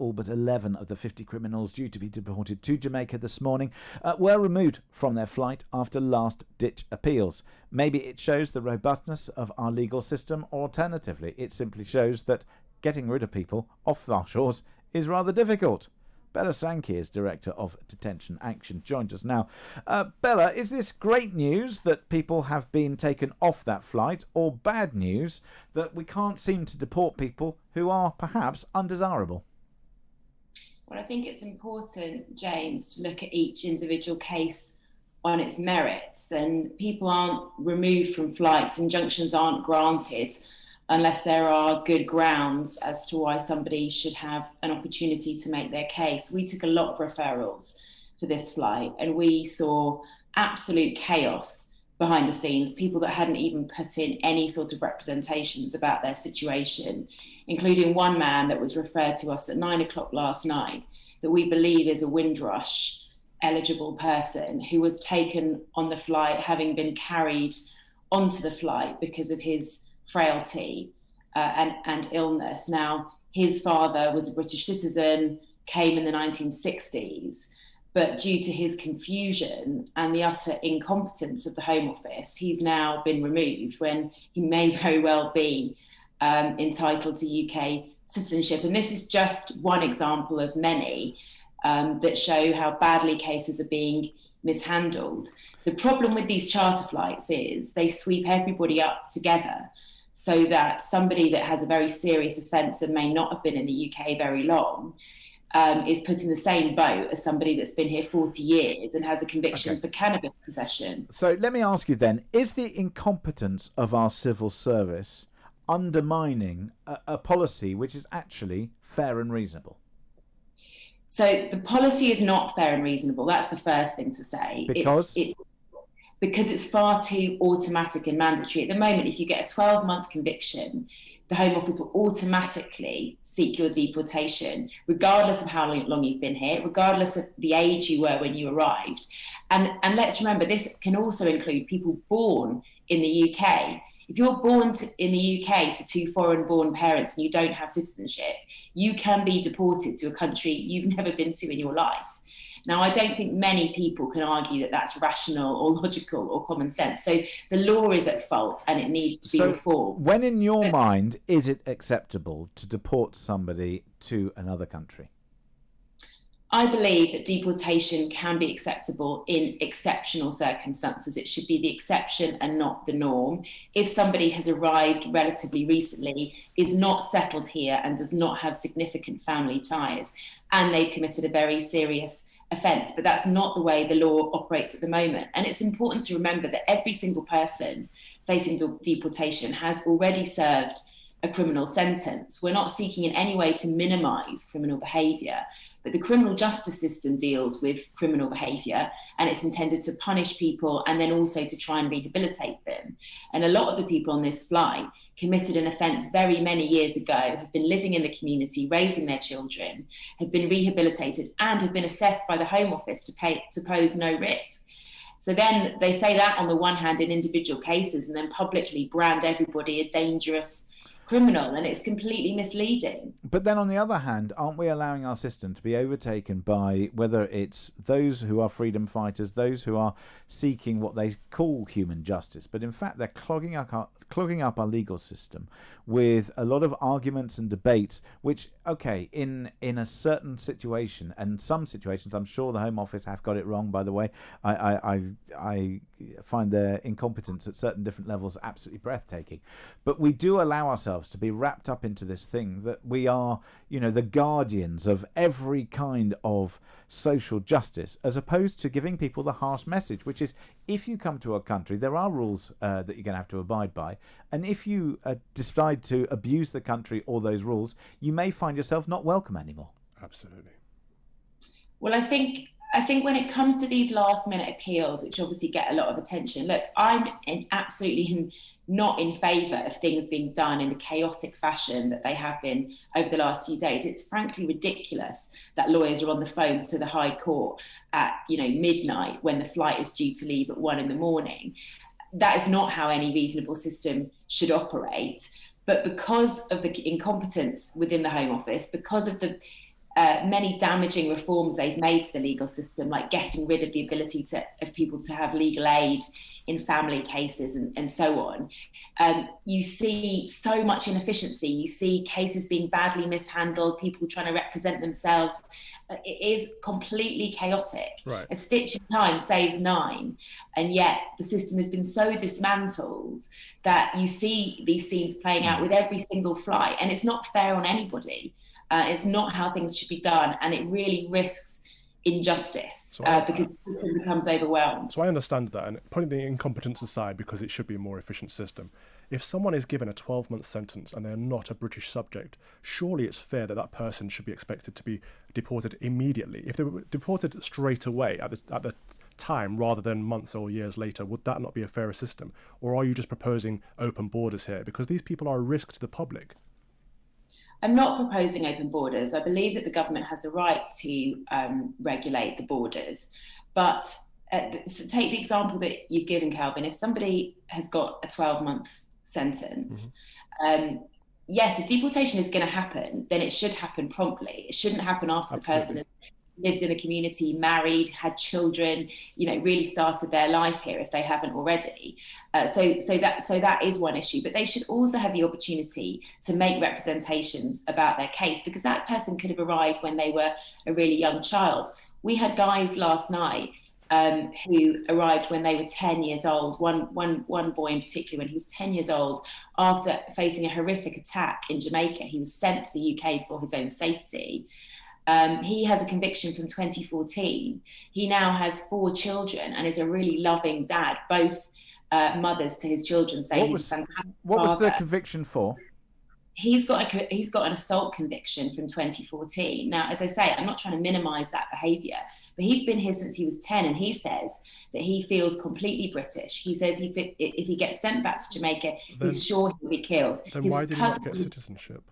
all but 11 of the 50 criminals due to be deported to Jamaica this morning were removed from their flight after last-ditch appeals. Maybe it shows the robustness of our legal system, or alternatively, it simply shows that getting rid of people off our shores is rather difficult. Bella Sankey is Director of Detention Action, joins us now. Bella, is this great news that people have been taken off that flight, or bad news that we can't seem to deport people who are perhaps undesirable? Well, I think it's important, James, to look at each individual case on its merits, and people aren't removed from flights, injunctions aren't granted unless there are good grounds as to why somebody should have an opportunity to make their case. We took a lot of referrals for this flight, and we saw absolute chaos behind the scenes, people that hadn't even put in any sort of representations about their situation, including one man that was referred to us at 9 o'clock last night that we believe is a Windrush eligible person who was taken on the flight having been carried onto the flight because of his frailty and illness. Now, his father was a British citizen, came in the 1960s, but due to his confusion and the utter incompetence of the Home Office, he's now been removed when he may very well be entitled to UK citizenship. And this is just one example of many that show how badly cases are being mishandled. The problem with these charter flights is they sweep everybody up together, so that somebody that has a very serious offence and may not have been in the UK very long is put in the same boat as somebody that's been here 40 years and has a conviction for cannabis possession. So let me ask you then, is the incompetence of our civil service undermining a policy which is actually fair and reasonable? So the policy is not fair and reasonable. That's the first thing to say. Because it's far too automatic and mandatory. At the moment, if you get a 12-month conviction, the Home Office will automatically seek your deportation, regardless of how long you've been here, regardless of the age you were when you arrived. And let's remember, this can also include people born in the UK. If you're born in the UK to two foreign-born parents and you don't have citizenship, you can be deported to a country you've never been to in your life. Now, I don't think many people can argue that that's rational or logical or common sense. So the law is at fault and it needs to be reformed. When in your mind is it acceptable to deport somebody to another country? I believe that deportation can be acceptable in exceptional circumstances. It should be the exception and not the norm. If somebody has arrived relatively recently, is not settled here and does not have significant family ties, and they've committed a very serious offence, but that's not the way the law operates at the moment. And it's important to remember that every single person facing deportation has already served a criminal sentence. We're not seeking in any way to minimise criminal behaviour, but the criminal justice system deals with criminal behaviour, and it's intended to punish people and then also to try and rehabilitate them. And a lot of the people on this flight committed an offence very many years ago, have been living in the community, raising their children, have been rehabilitated and have been assessed by the Home Office to pose no risk. So then they say that on the one hand in individual cases and then publicly brand everybody a dangerous criminal, and it's completely misleading. But then on the other hand, aren't we allowing our system to be overtaken by whether it's those who are freedom fighters, those who are seeking what they call human justice, but in fact they're clogging up our legal system with a lot of arguments and debates, which, okay, in a certain situation, and some situations, I'm sure the Home Office have got it wrong, by the way. I find their incompetence at certain different levels absolutely breathtaking. But we do allow ourselves to be wrapped up into this thing that we are, the guardians of every kind of social justice, as opposed to giving people the harsh message, which is, if you come to a country, there are rules that you're going to have to abide by. And if you decide to abuse the country or those rules, you may find yourself not welcome anymore. Absolutely. Well, I think when it comes to these last minute appeals, which obviously get a lot of attention, look, I'm absolutely not in favour of things being done in the chaotic fashion that they have been over the last few days. It's frankly ridiculous that lawyers are on the phone to the High Court at midnight when the flight is due to leave at 1 a.m. That is not how any reasonable system should operate. But because of the incompetence within the Home Office, because of the many damaging reforms they've made to the legal system, like getting rid of the ability of people to have legal aid in family cases and so on. You see so much inefficiency. You see cases being badly mishandled, people trying to represent themselves. It is completely chaotic. Right. A stitch in time saves 9. And yet the system has been so dismantled that you see these scenes playing out with every single flight. And it's not fair on anybody. It's not how things should be done. And it really risks injustice because it becomes overwhelmed. So I understand that, and putting the incompetence aside, because it should be a more efficient system, if someone is given a 12-month sentence and they're not a British subject, surely it's fair that that person should be expected to be deported immediately. If they were deported straight away at the time rather than months or years later, would that not be a fairer system? Or are you just proposing open borders here? Because these people are a risk to the public. I'm not proposing open borders. I believe that the government has the right to regulate the borders. But so take the example that you've given, Calvin. If somebody has got a 12-month sentence, yes, if deportation is going to happen, then it should happen promptly. It shouldn't happen after the person has lived in a community, married, had children, really started their life here if they haven't already. So that is one issue. But they should also have the opportunity to make representations about their case, because that person could have arrived when they were a really young child. We had guys last night who arrived when they were 10 years old. One boy in particular, when he was 10 years old, after facing a horrific attack in Jamaica, he was sent to the UK for his own safety. He has a conviction from 2014. He now has 4 children and is a really loving dad, both mothers to his children. So he's a fantastic What was father. the conviction for? He's got an assault conviction from 2014. Now, as I say, I'm not trying to minimise that behaviour, but he's been here since he was 10, and he says that he feels completely British. He says if he gets sent back to Jamaica, he's sure he'll be killed. Then why did he not get citizenship?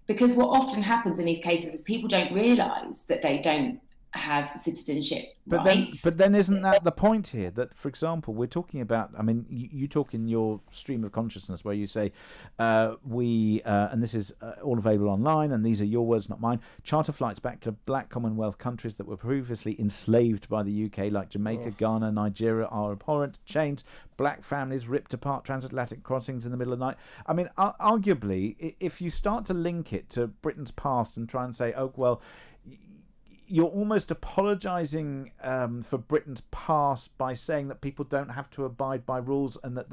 Because what often happens in these cases is people don't realise that they don't have citizenship rights. But then isn't that the point here? That, for example, we're talking about, I mean, you talk in your stream of consciousness where you say, and this is all available online, and these are your words, not mine, charter flights back to black Commonwealth countries that were previously enslaved by the UK, like Jamaica, Ghana, Nigeria, are abhorrent. Chains, black families ripped apart, transatlantic crossings in the middle of the night. I mean, arguably, if you start to link it to Britain's past and try and say, oh, well, you're almost apologising for Britain's past by saying that people don't have to abide by rules and that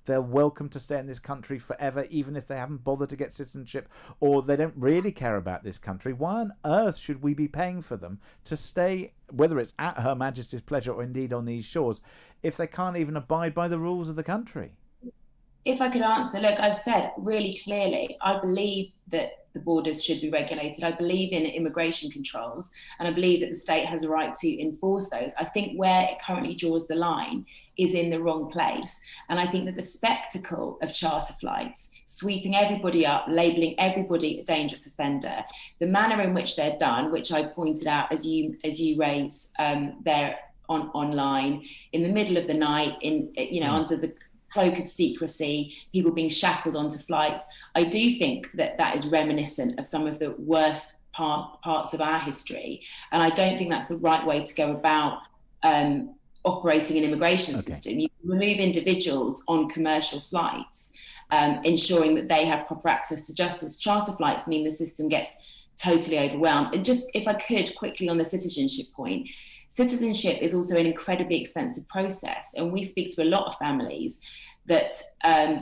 they're welcome to stay in this country forever, even if they haven't bothered to get citizenship or they don't really care about this country. Why on earth should we be paying for them to stay, whether it's at Her Majesty's pleasure or indeed on these shores, if they can't even abide by the rules of the country? If I could answer, look, I've said really clearly, I believe that the borders should be regulated. I believe in immigration controls, and I believe that the state has a right to enforce those. I think where it currently draws the line is in the wrong place. And I think that the spectacle of charter flights, sweeping everybody up, labelling everybody a dangerous offender, the manner in which they're done, which I pointed out as you raise there online, in the middle of the night, under the cloak of secrecy, people being shackled onto flights. I do think that is reminiscent of some of the worst parts of our history. And I don't think that's the right way to go about operating an immigration system. You remove individuals on commercial flights, ensuring that they have proper access to justice. Charter flights mean the system gets totally overwhelmed. And just, if I could, quickly on the citizenship point, citizenship is also an incredibly expensive process. And we speak to a lot of families that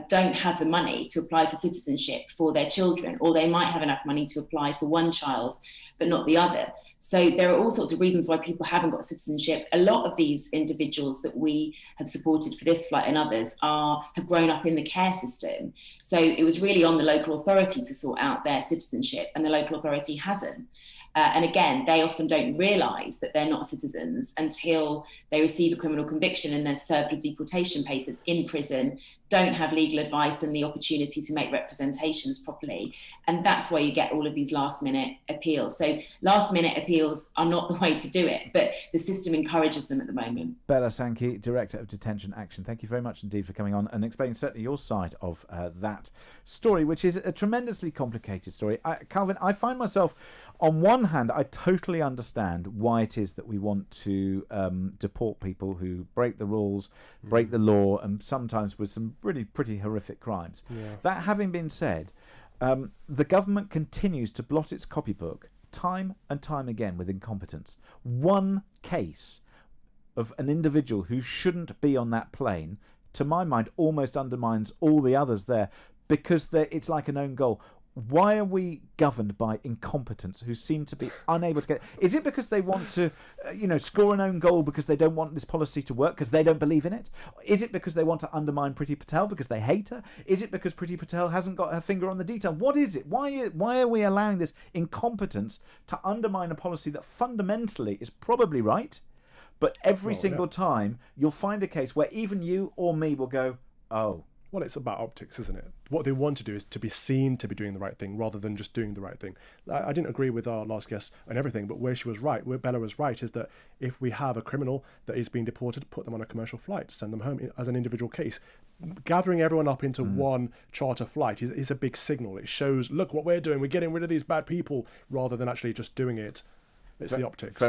don't have the money to apply for citizenship for their children, or they might have enough money to apply for one child, but not the other. So there are all sorts of reasons why people haven't got citizenship. A lot of these individuals that we have supported for this flight and others have grown up in the care system. So it was really on the local authority to sort out their citizenship, and the local authority hasn't. And again, they often don't realise that they're not citizens until they receive a criminal conviction and they're served with deportation papers in prison, don't have legal advice and the opportunity to make representations properly. And that's why you get all of these last-minute appeals. So last-minute appeals are not the way to do it, but the system encourages them at the moment. Bella Sankey, Director of Detention Action, thank you very much indeed for coming on and explaining certainly your side of that story, which is a tremendously complicated story. Calvin, I find myself on one hand, I totally understand why it is that we want to deport people who break the rules, break the law, and sometimes with some really pretty horrific crimes. Yeah. That having been said, the government continues to blot its copybook time and time again with incompetence. One case of an individual who shouldn't be on that plane, to my mind, almost undermines all the others there, because it's like an own goal. Why are we governed by incompetence who seem to be unable to get... Is it because they want to, score an own goal because they don't want this policy to work because they don't believe in it? Is it because they want to undermine Priti Patel because they hate her? Is it because Priti Patel hasn't got her finger on the detail? What is it? Why are we allowing this incompetence to undermine a policy that fundamentally is probably right? But every single time you'll find a case where even you or me will go, oh... Well, it's about optics, isn't it? What they want to do is to be seen to be doing the right thing rather than just doing the right thing. I didn't agree with our last guest and everything, but where Bella was right, is that if we have a criminal that is being deported, put them on a commercial flight, send them home as an individual case. Gathering everyone up into one charter flight is a big signal. It shows, look what we're doing, we're getting rid of these bad people, rather than actually just doing it. It's the optics. Very